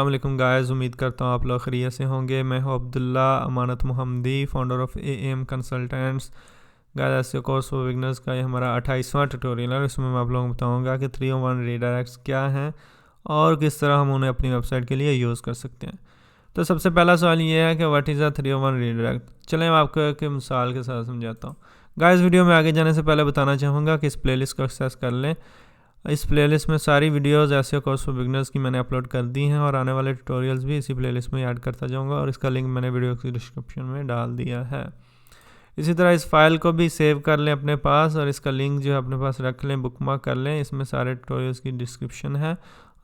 अस्सलामुअलैकुम गाइस, उम्मीद करता हूँ आप लोग खैरियत से होंगे। मैं हूँ Abdullah Amanat Mohammadi, founder of AM consultants. Guys ऐसे कोर्स फॉर बिगनर्स का ये हमारा 28वां ट्यूटोरियल है। इसमें मैं आप लोगों को बताऊँगा कि 301 रीडायरेक्ट्स क्या हैं और किस तरह हम उन्हें अपनी वेबसाइट के लिए यूज़ कर सकते हैं। तो सबसे पहला सवाल ये है कि व्हाट इज़ अ 301 रीडायरेक्ट। चलें मैं आपको एक मिसाल के साथ समझाता हूँ। गाइस वीडियो में आगे जाने से पहले बताना चाहूँगा कि इस प्लेलिस्ट को एक्सेस कर लें। इस प्लेलिस्ट में सारी वीडियोस ऐसे कोर्स फॉर बिगनर्स की मैंने अपलोड कर दी हैं और आने वाले ट्यूटोरियल्स भी इसी प्लेलिस्ट में ऐड करता जाऊंगा और इसका लिंक मैंने वीडियो की डिस्क्रिप्शन में डाल दिया है। इसी तरह इस फाइल को भी सेव कर लें अपने पास और इसका लिंक जो है अपने पास रख लें, बुकमार्क कर लें। इसमें सारे ट्यूटोरियल्स की डिस्क्रिप्शन है।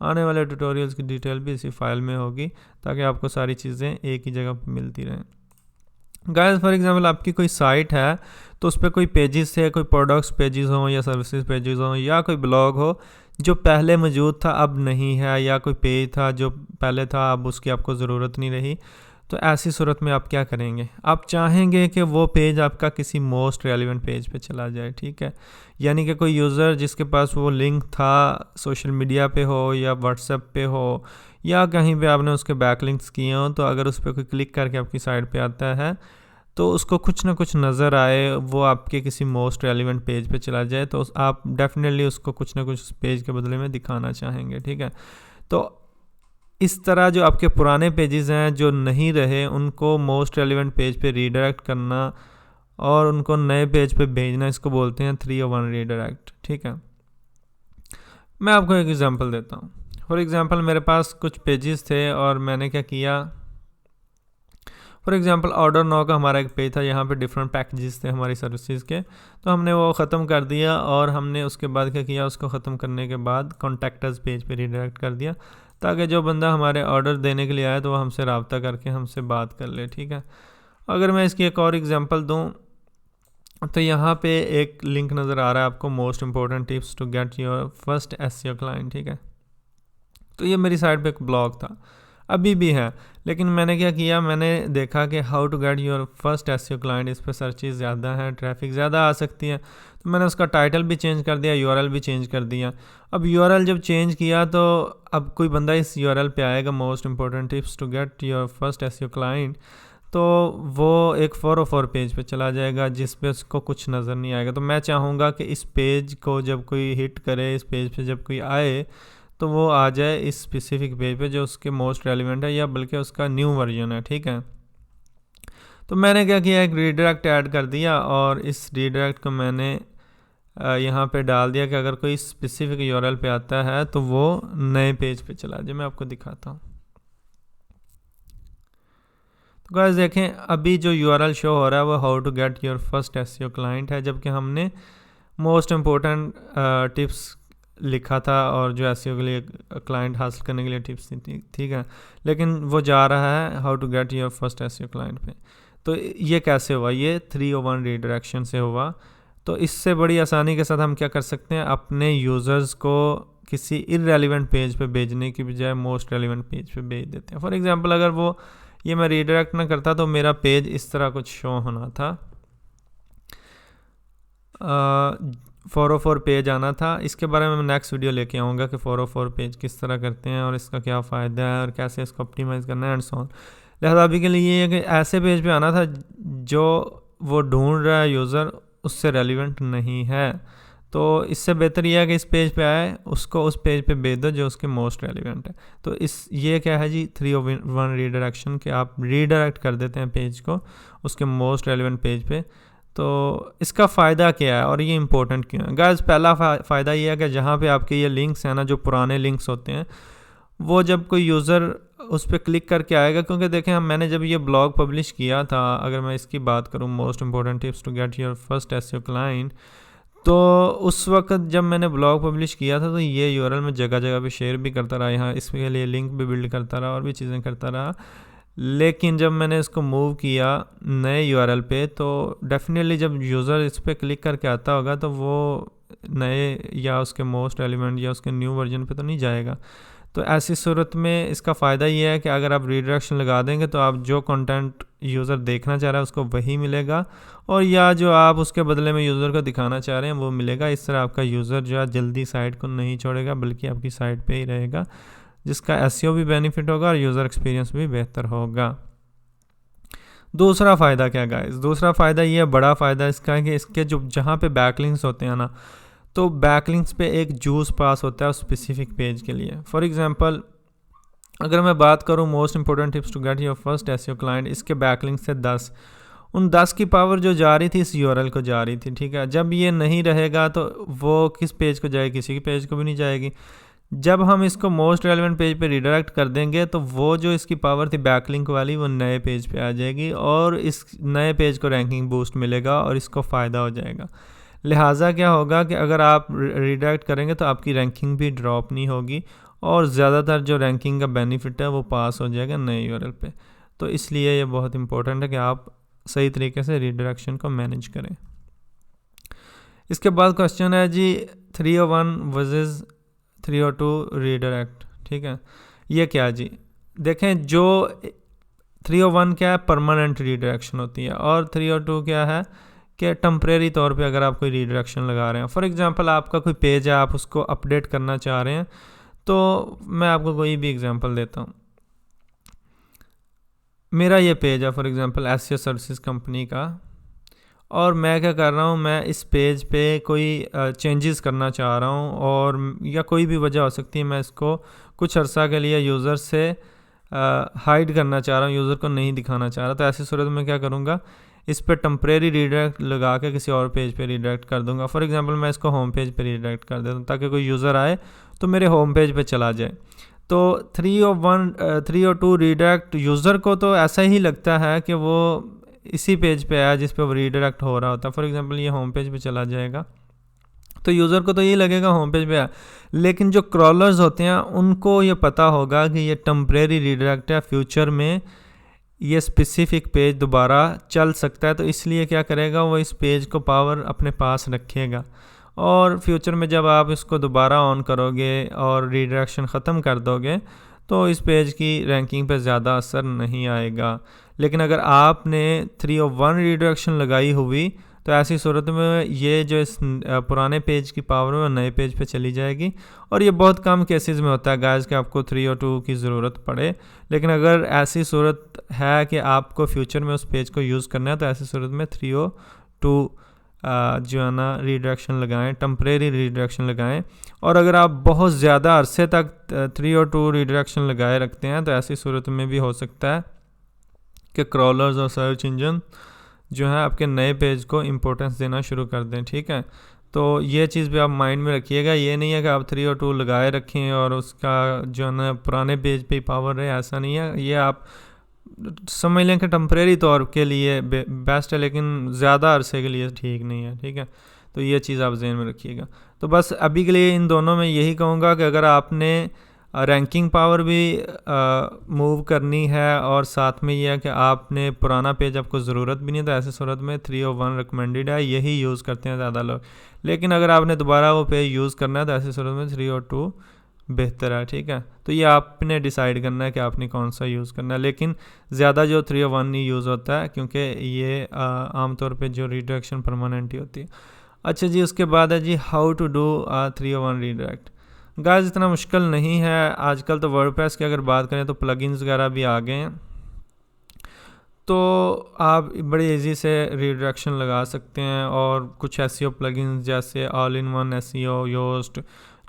आने वाले ट्यूटोरियल्स की डिटेल भी इसी फाइल में होगी ताकि आपको सारी चीज़ें एक ही जगह पर मिलती रहें। गाइस फॉर एग्जांपल आपकी कोई साइट है तो उस पर कोई पेजेस है, कोई प्रोडक्ट्स पेजेस हों या सर्विसेज पेजेस हों या कोई ब्लॉग हो जो पहले मौजूद था अब नहीं है, या कोई पेज था जो पहले था अब उसकी आपको ज़रूरत नहीं रही। तो ऐसी सूरत में आप क्या करेंगे? आप चाहेंगे कि वो पेज आपका किसी मोस्ट रेलिवेंट पेज पे चला जाए, ठीक है। यानी कि कोई यूज़र जिसके पास वो लिंक था सोशल मीडिया पे हो या व्हाट्सएप पे हो या कहीं पे आपने उसके बैकलिंक्स किए हों, तो अगर उस पर कोई क्लिक करके आपकी साइट पे आता है तो उसको कुछ ना कुछ नज़र आए, वो आपके किसी मोस्ट रेलिवेंट पेज पे चला जाए, तो आप डेफिनेटली उसको कुछ ना कुछ पेज के बदले में दिखाना चाहेंगे, ठीक है। तो इस तरह जो आपके पुराने पेजेस हैं जो नहीं रहे उनको मोस्ट रेलिवेंट पेज पे रीडायरेक्ट करना और उनको नए पेज पे भेजना, इसको बोलते हैं 301 रीडायरेक्ट, ठीक है। मैं आपको एक एग्जांपल देता हूँ। फॉर एग्जांपल मेरे पास कुछ पेजेस थे और मैंने क्या किया, फॉर एग्जांपल ऑर्डर नाउ का हमारा एक पेज था, यहाँ पे डिफरेंट पैकेजेस थे हमारी सर्विसेज के, तो हमने वो ख़त्म कर दिया और हमने उसके बाद क्या किया, उसको ख़त्म करने के बाद कॉन्टैक्टर्स पेज पे रीडायरेक्ट कर दिया ताकि जो बंदा हमारे ऑर्डर देने के लिए आए तो वो हमसे रब्ता करके हमसे बात कर ले, ठीक है। अगर मैं इसकी एक और एग्जाम्पल दूँ तो यहाँ पे एक लिंक नज़र आ रहा है आपको, most important tips to get your first SEO client, ठीक है। तो ये मेरी साइट पे एक ब्लॉग था, अभी भी है, लेकिन मैंने क्या किया, मैंने देखा कि how to get your first SEO client, इस पर सर्चेस ज़्यादा हैं, ट्रैफिक ज़्यादा आ सकती है, तो मैंने उसका टाइटल भी चेंज कर दिया, यूआरएल भी चेंज कर दिया। अब यूआरएल जब चेंज किया तो अब कोई बंदा इस यूआरएल पे आएगा, most important tips to get your first SEO client, तो वो एक 404 पेज पे चला जाएगा जिस पे उसको कुछ नज़र नहीं आएगा। तो मैं चाहूँगा कि इस पेज को जब कोई हिट करे, इस पेज पे जब कोई आए तो वो आ जाए इस स्पेसिफिक पेज पे जो उसके मोस्ट रेलिवेंट है या बल्कि उसका न्यू वर्जन है, ठीक है। तो मैंने क्या किया, एक रीडायरेक्ट ऐड कर दिया और इस रीडायरेक्ट को मैंने यहाँ पे डाल दिया कि अगर कोई स्पेसिफिक यूआरएल पे आता है तो वो नए पेज पे चला जाए। मैं आपको दिखाता हूँ। तो गाइस देखें, अभी जो यूआरएल शो हो रहा है वो how to get your first SEO client है, जबकि हमने मोस्ट इम्पोर्टेंट टिप्स लिखा था और जो एसईओ के लिए क्लाइंट हासिल करने के लिए टिप्स थी, ठीक है। लेकिन वो जा रहा है how to get your first SEO client पे। तो ये कैसे हुआ? ये 301 रीडायरेक्शन से हुआ। तो इससे बड़ी आसानी के साथ हम क्या कर सकते हैं, अपने यूज़र्स को किसी इररेलेवेंट पेज पे भेजने की बजाय मोस्ट रेलिवेंट पेज पे भेज देते हैं। फॉर एग्जांपल अगर वो ये मैं रीडायरेक्ट ना करता तो मेरा पेज इस तरह कुछ शो होना था, 404 पेज आना था। इसके बारे में मैं नेक्स्ट वीडियो लेके आऊँगा कि 404 पेज किस तरह करते हैं और इसका क्या फ़ायदा है और कैसे इसको ऑप्टिमाइज़ करना है एंड सो ऑन। लिहाजा अभी के लिए ये है कि ऐसे पेज पे आना था जो वो ढूंढ रहा है यूज़र उससे रेलिवेंट नहीं है। तो इससे बेहतर यह है कि इस पेज पे आए, उसको उस पेज पे भेज दो जो उसके मोस्ट रेलिवेंट है। तो ये क्या है जी, 301 रीडायरेक्शन, कि आप रीडायरेक्ट कर देते हैं पेज को उसके मोस्ट रेलिवेंट पेज पे। तो इसका फ़ायदा क्या है और ये इंपॉर्टेंट क्यों है? गाइस पहला फ़ायदा ये है कि जहाँ पे आपके ये लिंक्स हैं ना, जो पुराने लिंक्स होते हैं, वो जब कोई यूज़र उस पर क्लिक करके आएगा, क्योंकि देखें मैंने जब ये ब्लॉग पब्लिश किया था, अगर मैं इसकी बात करूँ most important tips to get your first SEO client, तो उस वक्त जब मैंने ब्लॉग पब्लिश किया था तो ये यूआरएल मैं जगह जगह पे शेयर भी करता रहा, यहाँ इसके लिए लिंक भी बिल्ड करता रहा और भी चीज़ें करता रहा। लेकिन जब मैंने इसको मूव किया नए यूआरएल पे तो डेफिनेटली जब यूज़र इस पर क्लिक करके आता होगा तो वो नए या उसके मोस्ट रेलिवेंट या उसके न्यू वर्जन पे तो नहीं जाएगा। तो ऐसी सूरत में इसका फ़ायदा ये है कि अगर आप रीडायरेक्शन लगा देंगे तो आप जो कंटेंट यूज़र देखना चाह रहा है उसको वही मिलेगा, और या जो आप उसके बदले में यूज़र को दिखाना चाह रहे हैं वो मिलेगा। इस तरह आपका यूज़र जो है जल्दी साइट को नहीं छोड़ेगा बल्कि आपकी साइट पे ही रहेगा जिसका एसईओ भी बेनिफिट होगा और यूज़र एक्सपीरियंस भी बेहतर होगा। दूसरा फ़ायदा क्या गाइस, दूसरा फ़ायदा ये बड़ा फ़ायदा इसका है कि इसके जो जहाँ पे बैकलिंक्स होते हैं ना, तो बैकलिंक्स पे एक जूस पास होता है उस स्पेसिफिक पेज के लिए। फॉर एग्जांपल अगर मैं बात करूँ most important tips to get your first SEO client, इसके बैकलिंक से 10, उन 10 की पावर जो जा रही थी इस यूआरएल को जा रही थी, ठीक है। जब ये नहीं रहेगा तो वो किस पेज को जाएगी, किसी के पेज को भी नहीं जाएगी। जब हम इसको मोस्ट रेलेवेंट पेज पे रिडायरेक्ट कर देंगे तो वो जो इसकी पावर थी बैकलिंक वाली वो नए पेज पे आ जाएगी और इस नए पेज को रैंकिंग बूस्ट मिलेगा और इसको फ़ायदा हो जाएगा। लिहाजा क्या होगा कि अगर आप रिडायरेक्ट करेंगे तो आपकी रैंकिंग भी ड्रॉप नहीं होगी और ज़्यादातर जो रैंकिंग का बेनिफिट है वो पास हो जाएगा नए यूआरएल पे। तो इसलिए ये बहुत इंपॉर्टेंट है कि आप सही तरीके से रिडायरेक्शन को मैनेज करें। इसके बाद क्वेश्चन है जी 301 वर्सेस 302 रीडायरेक्ट, ठीक है। ये क्या जी, देखें जो 301 क्या है, परमानेंट रीडायरेक्शन होती है, और 302 क्या है कि टेम्परेरी तौर पे अगर आप कोई रीडायरेक्शन लगा रहे हैं। फॉर एग्जांपल आपका कोई पेज है, आप उसको अपडेट करना चाह रहे हैं, तो मैं आपको कोई भी एग्जांपल देता हूँ। मेरा ये पेज है for example SEO services company का, और मैं क्या कर रहा हूँ, मैं इस पेज पे कोई चेंजेस करना चाह रहा हूँ, और या कोई भी वजह हो सकती है, मैं इसको कुछ अर्सा के लिए यूज़र से हाइड करना चाह रहा हूँ, यूज़र को नहीं दिखाना चाह रहा। तो ऐसी सूरत में क्या करूँगा, इस पर टेम्परेरी रीडायरेक्ट लगा के किसी और पेज पे रीडायरेक्ट कर दूँगा। फॉर एग्जांपल मैं इसको होम पेज पे रीडायरेक्ट कर देता हूँ ताकि कोई यूज़र आए तो मेरे होम पेज पे चला जाए। तो 302 रीडायरेक्ट यूज़र को तो ऐसा ही लगता है कि वो इसी पेज पे आया जिस पे वो रीडायरेक्ट हो रहा होता है। फॉर एग्जांपल ये होम पेज पे चला जाएगा तो यूज़र को तो ये लगेगा होम पेज पे आया, लेकिन जो क्रॉलर्स होते हैं उनको ये पता होगा कि ये टेम्परेरी रीडायरेक्ट है, फ्यूचर में ये स्पेसिफिक पेज दोबारा चल सकता है। तो इसलिए क्या करेगा, वो इस पेज को पावर अपने पास रखेगा, और फ्यूचर में जब आप इसको दोबारा ऑन करोगे और रीडायरेक्शन ख़त्म कर दोगे तो इस पेज की रैंकिंग पे ज़्यादा असर नहीं आएगा। लेकिन अगर आपने 301 रीडायरेक्शन लगाई हुई तो ऐसी सूरत में ये जो इस पुराने पेज की पावर है वो नए पेज पे चली जाएगी, और ये बहुत कम केसेस में होता है गाइस कि आपको 302 की ज़रूरत पड़े। लेकिन अगर ऐसी सूरत है कि आपको फ्यूचर में उस पेज को यूज़ करना है तो ऐसी सूरत में 302 जो है ना रीडायरेक्शन लगाएं, टेम्परेरी रीडायरेक्शन लगाएं। और अगर आप बहुत ज़्यादा अरसे तक 302 रीडायरेक्शन लगाए रखते हैं तो ऐसी सूरत में भी हो सकता है कि क्रॉलर्स और सर्च इंजन जो है आपके नए पेज को इम्पोर्टेंस देना शुरू कर दें, ठीक है। तो ये चीज़ भी आप माइंड में रखिएगा। ये नहीं है कि आप 302 लगाए रखें और उसका जो है ना पुराने पेज पे पावर है, ऐसा नहीं है। ये आप समझ लें कि टेम्परेरी तौर के लिए बेस्ट है, लेकिन ज़्यादा अरसे के लिए ठीक नहीं है, ठीक है। तो ये चीज़ आप जहन में रखिएगा। तो बस अभी के लिए इन दोनों में यही कहूँगा कि अगर आपने रैंकिंग पावर भी मूव करनी है और साथ में यह है कि आपने पुराना पेज आपको ज़रूरत भी नहीं, तो ऐसे सूरत में 301 रिकमेंडेड है, यही यूज़ करते हैं ज़्यादा लोग। लेकिन अगर आपने दोबारा वो पेज यूज़ करना है तो ऐसे सूरत में 302 बेहतर है, ठीक है। तो ये आपने डिसाइड करना है कि आपने कौन सा यूज़ करना है, लेकिन ज़्यादा जो 301 नहीं यूज़ होता है क्योंकि ये आमतौर पे जो रीडायरेक्शन परमानेंट ही होती है। अच्छा जी, उसके बाद है जी how to do 301 redirect. Guys इतना मुश्किल नहीं है, आजकल तो वर्डप्रेस की अगर बात करें तो प्लगइन्स वगैरह भी आ गए हैं, तो आप बड़े इजी से रीडायरेक्शन लगा सकते हैं। और कुछ एसईओ प्लगइन्स जैसे all in one SEO, Yoast,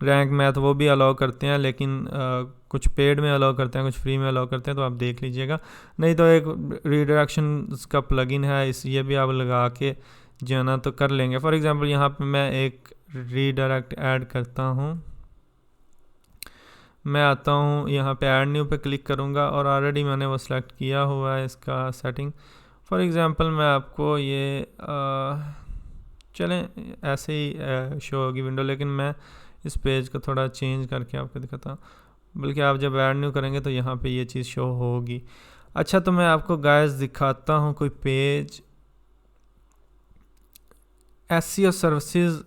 Rank Math वो भी अलाउ करते हैं, लेकिन कुछ पेड में अलाउ करते हैं, कुछ फ्री में अलाउ करते हैं, तो आप देख लीजिएगा। नहीं तो एक रीडायरेक्शन का प्लगइन है, इस ये भी आप लगा के जो है ना तो कर लेंगे। फॉर एग्जांपल यहाँ पे मैं एक रीडायरेक्ट ऐड करता हूँ, मैं आता हूँ यहाँ पे ऐड न्यू पे क्लिक करूँगा और ऑलरेडी मैंने वो सिलेक्ट किया हुआ है इसका सेटिंग। फॉर एग्जांपल मैं आपको ये चलें ऐसे ही शो होगी विंडो, लेकिन मैं इस पेज को थोड़ा चेंज करके आपको दिखाता हूँ, बल्कि आप जब ऐड न्यू करेंगे तो यहाँ पे ये चीज़ शो होगी। अच्छा, तो मैं आपको गाइस दिखाता हूँ कोई पेज एसईओ सर्विसेज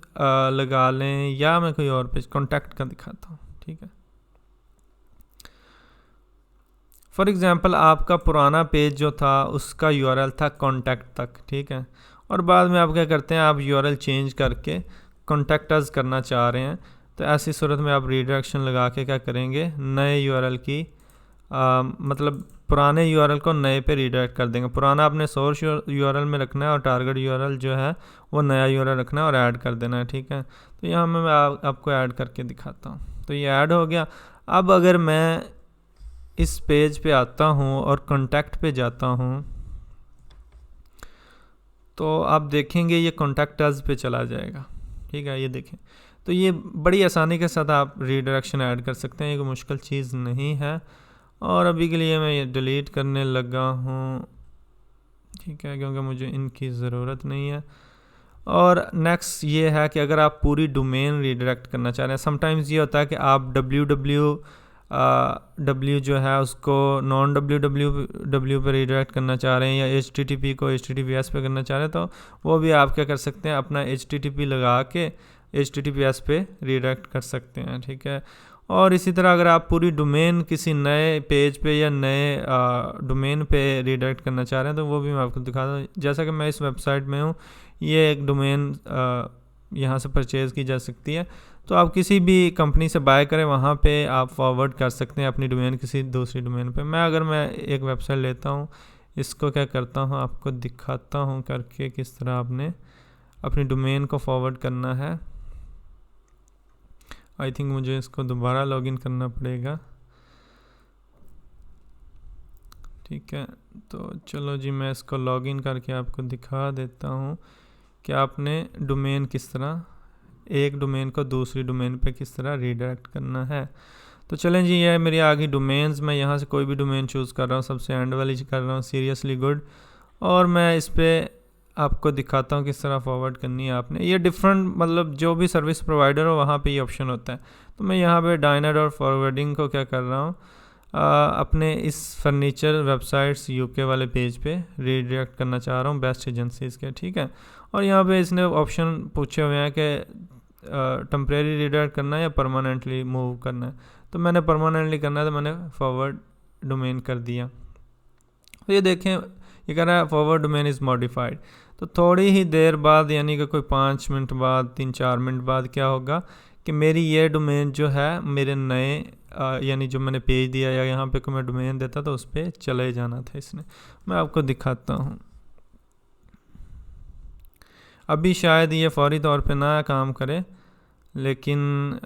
लगा लें, या मैं कोई और पेज कॉन्टैक्ट का दिखाता हूँ, ठीक है। फॉर एग्जांपल आपका पुराना पेज जो था उसका यूआरएल था कॉन्टैक्ट तक, ठीक है, और बाद में आप क्या करते हैं, आप यूआरएल चेंज करके कॉन्टैक्ट अस करना चाह रहे हैं, तो ऐसी सूरत में आप रीडायरेक्शन लगा के क्या करेंगे, नए यूआरएल की मतलब पुराने यूआरएल को नए पे रीडायरेक्ट कर देंगे। पुराना आपने सोर्स यूआरएल में रखना है और टारगेट यूआरएल जो है वो नया यूआरएल रखना है और ऐड कर देना है, ठीक है। तो यहाँ मैं आपको ऐड करके दिखाता हूँ। तो ये ऐड हो गया। अब अगर मैं इस पेज पे आता हूँ और कॉन्टैक्ट पे जाता हूँ तो आप देखेंगे ये कॉन्टैक्ट अस पे चला जाएगा, ठीक है। ये देखें, तो ये बड़ी आसानी के साथ आप रीडायरेक्शन ऐड कर सकते हैं, ये कोई मुश्किल चीज़ नहीं है। और अभी के लिए मैं ये डिलीट करने लगा हूँ, ठीक है, क्योंकि मुझे इनकी ज़रूरत नहीं है। और नेक्स्ट ये है कि अगर आप पूरी डोमेन रीडायरेक्ट करना चाह रहे हैं, समटाइम्स ये होता है कि आप www जो है उसको नॉन www पे रीडायरेक्ट करना चाह रहे हैं या http को https पे करना चाह रहे हैं, तो वो भी आप क्या कर सकते हैं, अपना http लगा के https पे रीडायरेक्ट कर सकते हैं, ठीक है। और इसी तरह अगर आप पूरी डोमेन किसी नए पेज पे या नए डोमेन पे रीडायरेक्ट करना चाह रहे हैं तो वो भी मैं आपको दिखा दूँ। जैसा कि मैं इस वेबसाइट में हूँ, ये एक डोमेन यहाँ से परचेज़ की जा सकती है। तो आप किसी भी कंपनी से बाय करें, वहाँ पे आप फॉरवर्ड कर सकते हैं अपनी डोमेन किसी दूसरी डोमेन पे। अगर मैं एक वेबसाइट लेता हूँ, इसको क्या करता हूँ आपको दिखाता हूँ करके किस तरह आपने अपनी डोमेन को फॉरवर्ड करना है। आई थिंक मुझे इसको दोबारा लॉगिन करना पड़ेगा, ठीक है। तो चलो जी, मैं इसको लॉगिन करके आपको दिखा देता हूँ कि आपने डोमेन किस तरह, एक डोमेन को दूसरी डोमेन पे किस तरह रीडायरेक्ट करना है। तो चलें जी, ये मेरी आ गई डोमेन्स। मैं यहाँ से कोई भी डोमेन चूज़ कर रहा हूँ, सबसे एंड वाली कर रहा हूँ, सीरियसली गुड। और मैं इस पर आपको दिखाता हूँ किस तरह फॉरवर्ड करनी है आपने। ये डिफरेंट मतलब जो भी सर्विस प्रोवाइडर हो वहाँ पे ये ऑप्शन होता है। तो मैं यहाँ पे डायनेट और फॉरवर्डिंग को क्या कर रहा हूँ, अपने इस फर्नीचर वेबसाइट्स यूके वाले पेज पे रीडायरेक्ट करना चाह रहा हूँ, बेस्ट एजेंसीज़ के, ठीक है। और यहाँ पे इसने ऑप्शन पूछे हुए हैं कि टेम्परेरी रीडायरेक्ट करना है या परमानेंटली मूव करना है। तो मैंने परमानेंटली करना है, तो मैंने फॉरवर्ड डोमेन कर दिया। तो ये देखें, ये कह रहा है फॉरवर्ड डोमेन इज़ मॉडिफाइड। तो थोड़ी ही देर बाद, यानी कि कोई 5 मिनट बाद, 3-4 मिनट बाद क्या होगा कि मेरी ये डोमेन जो है मेरे नए यानी जो मैंने पेज दिया या यहाँ पे कोई मैं डोमेन देता तो उस पर चले जाना था इसने। मैं आपको दिखाता हूँ। अभी शायद ये फौरी तौर पे ना काम करे, लेकिन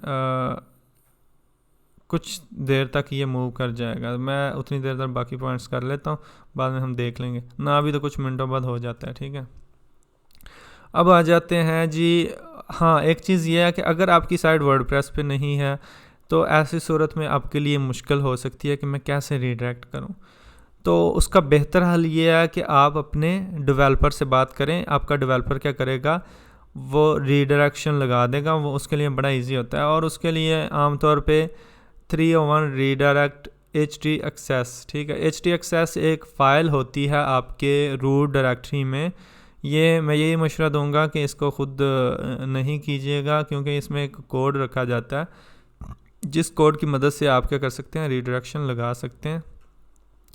कुछ देर तक ये मूव कर जाएगा। मैं उतनी देर तक बाकी पॉइंट्स कर लेता हूँ, बाद में हम देख लेंगे ना। अभी तो कुछ मिनटों बाद हो जाता है, ठीक है। अब आ जाते हैं जी, हाँ, एक चीज़ ये है कि अगर आपकी साइट वर्डप्रेस पे नहीं है तो ऐसी सूरत में आपके लिए मुश्किल हो सकती है कि मैं कैसे रीडायरेक्ट करूँ। तो उसका बेहतर हल ये है कि आप अपने डेवलपर से बात करें। आपका डेवलपर क्या करेगा, वो रीडायरेक्शन लगा देगा। वो उसके लिए बड़ा इजी होता है और उसके लिए आमतौर पे 301 रीडायरेक्ट htexs, ठीक है। htexs एक फ़ाइल होती है आपके रूट डायरेक्टरी में। ये मैं यही मशवरा दूंगा कि इसको ख़ुद नहीं कीजिएगा, क्योंकि इसमें एक कोड रखा जाता है जिस कोड की मदद से आप क्या कर सकते हैं, रीडायरेक्शन लगा सकते हैं।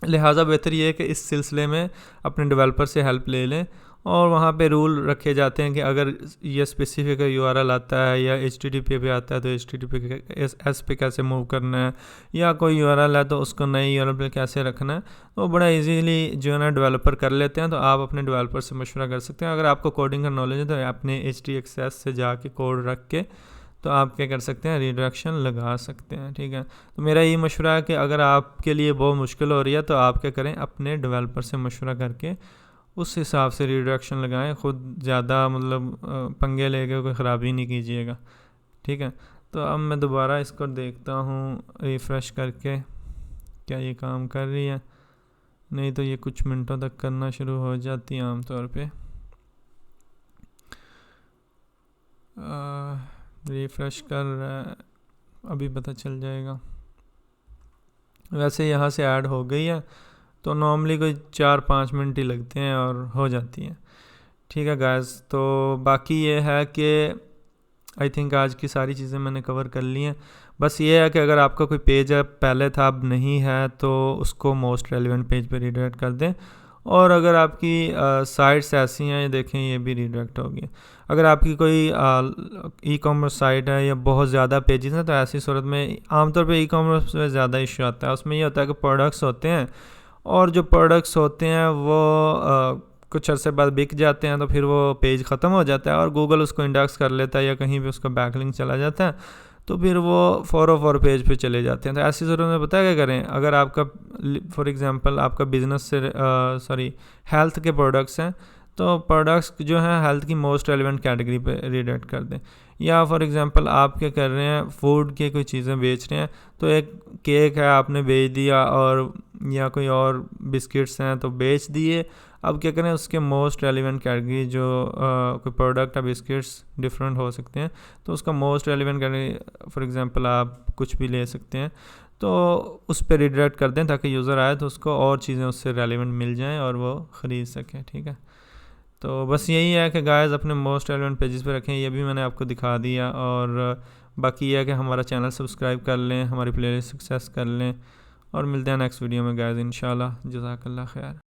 लिहाजा बेहतर ये है कि इस सिलसिले में अपने डेवलपर से हेल्प ले लें। और वहाँ पे रूल रखे जाते हैं कि अगर ये स्पेसिफिक यूआरएल आता है या http पे आता है तो https पे कैसे मूव करना है, या कोई यूआरएल है तो उसको नई यूआरएल पे कैसे रखना है, तो बड़ा इजीली जो है ना डेवलपर कर लेते हैं। तो आप अपने डेवलपर से मशवरा कर सकते हैं। अगर आपको कोडिंग का नॉलेज है तो अपने htexs से जाके कोड रख के तो आप क्या कर सकते हैं, रीडायरेक्शन लगा सकते हैं, ठीक है। तो मेरा यही मशवरा है कि अगर आपके लिए बहुत मुश्किल हो रही है तो आप क्या करें, अपने डेवलपर से मशवरा करके उस हिसाब से रीडायरेक्शन लगाएं। ख़ुद ज़्यादा मतलब पंगे लेके कोई ख़राबी नहीं कीजिएगा, ठीक है। तो अब मैं दोबारा इसको देखता हूँ रिफ़्रेश करके, क्या ये काम कर रही है। नहीं तो ये कुछ मिनटों तक करना शुरू हो जाती है आमतौर पे। रिफ़्रेश कर रहा है, अभी पता चल जाएगा। वैसे यहाँ से ऐड हो गई है, तो नॉर्मली कोई 4-5 मिनट ही लगते हैं और हो जाती है, ठीक है गाइस। तो बाकी ये है कि आई थिंक आज की सारी चीज़ें मैंने कवर कर ली हैं। बस ये है कि अगर आपका कोई पेज है पहले था अब नहीं है तो उसको मोस्ट रेलिवेंट पेज पे रीडायरेक्ट कर दें। और अगर आपकी साइट्स ऐसी हैं, ये देखें ये भी रीडायरेक्ट हो गई। अगर आपकी कोई ई कॉमर्स साइट है या बहुत ज़्यादा पेजेस हैं, तो ऐसी सूरत में आमतौर पे ई कॉमर्स में ज़्यादा इशू आता है। उसमें ये होता है कि प्रोडक्ट्स होते हैं और जो प्रोडक्ट्स होते हैं वो कुछ अरसे बाद बिक जाते हैं, तो फिर वो पेज ख़त्म हो जाता है और गूगल उसको इंडेक्स कर लेता है या कहीं भी उसका बैकलिंक चला जाता है, तो फिर वो 404 पेज पे चले जाते हैं। तो ऐसी सूरत में पता क्या करें, अगर आपका फॉर एग्जांपल आपका बिज़नेस से हेल्थ के प्रोडक्ट्स हैं, तो प्रोडक्ट्स जो हैं हेल्थ की मोस्ट रेलिवेंट कैटेगरी पे रीडायरेक्ट कर दें। या फॉर एग्जांपल आप क्या कर रहे हैं, फूड के कोई चीज़ें बेच रहे हैं, तो एक केक है आपने बेच दिया, और या कोई और बिस्किट्स हैं तो बेच दिए। अब क्या करें, उसके मोस्ट रेलिवेंट कैटेगरी जो कोई प्रोडक्ट है, बिस्किट्स डिफरेंट हो सकते हैं, तो उसका most relevant category for example आप कुछ भी ले सकते हैं, तो उस पर रीडायरेक्ट कर दें ताकि यूज़र आए तो उसको और चीज़ें उससे रेलिवेंट मिल जाएं और वो ख़रीद सके। ठीक है, तो बस यही है कि गाइस अपने मोस्ट रेलिवेंट पेजेस पे रखें। ये भी मैंने आपको दिखा दिया, और बाकी ये है कि हमारा चैनल सब्सक्राइब कर लें, हमारी प्लेलिस्ट सक्सेस कर लें, और मिलते हैं नेक्स्ट वीडियो में गाइस इंशाल्लाह। जज़ाकल्लाह खैर।